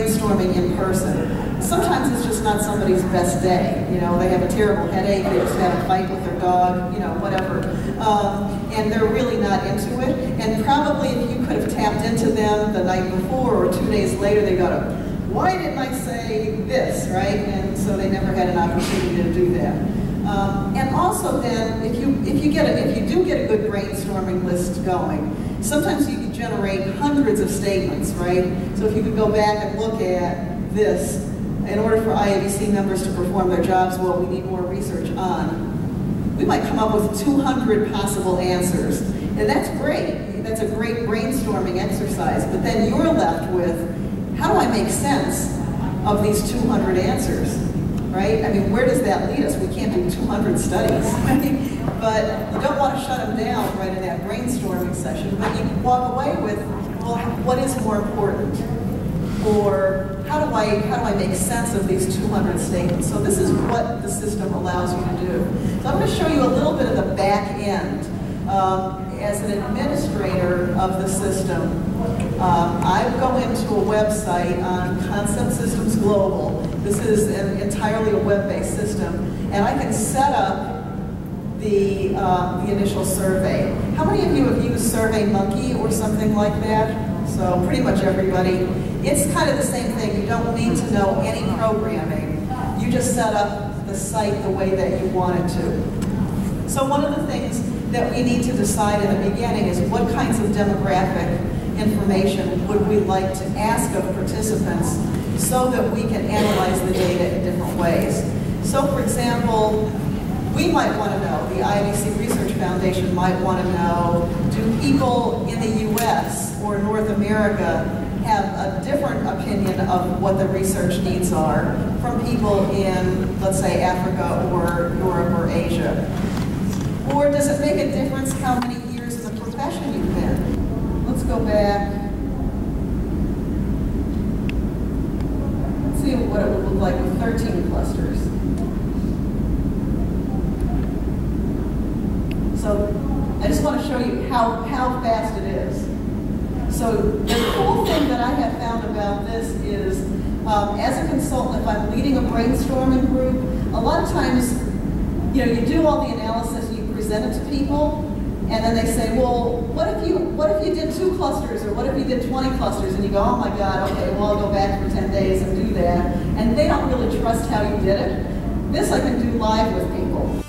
brainstorming in person. Sometimes it's just not somebody's best day. You know, they have a terrible headache, they just had a fight with their dog, you know, whatever. And they're really not into it. And probably if you could have tapped into them the night before or 2 days later, they go, why didn't I say this, right? And so they never had an opportunity to do that. And also then, if you do get a good brainstorming list going, sometimes you can generate hundreds of statements, right? So if you could go back and look at this, in order for IABC members to perform their jobs well, we need more research on. We might come up with 200 possible answers. And that's great. That's a great brainstorming exercise. But then you're left with, how do I make sense of these 200 answers? Right? I mean, where does that lead us? We can't do 200 studies. But you don't want to shut them down right in that brainstorming session. But you can walk away with, well, what is more important? Or how do I make sense of these 200 statements? So this is what the system allows you to do. So I'm going to show you a little bit of the back end. As an administrator of the system, I go into a website on Concept Systems Global. This is entirely a web-based system, and I can set up the initial survey. How many of you have used SurveyMonkey or something like that? So pretty much everybody. It's kind of the same thing. You don't need to know any programming. You just set up the site the way that you want it to. So one of the things that we need to decide in the beginning is what kinds of demographic information would we like to ask of participants so that we can analyze the data in different ways. So for example, we might want to know, the IABC Research Foundation might want to know, do people in the US or North America have a different opinion of what the research needs are from people in, let's say, Africa or Europe or Asia? Or does it make a difference how many years in the profession you've been? Let's go back. Let's see what it would look like with 13 clusters. So I just want to show you how fast it is. So the cool thing that I have found about this is, as a consultant, if I'm leading a brainstorming group, a lot of times, you know, you do all the analysis, you present it to people, and then they say, well, what if you did 2 clusters, or what if you did 20 clusters? And you go, oh my God, okay, well, I'll go back for 10 days and do that. And they don't really trust how you did it. This I can do live with people.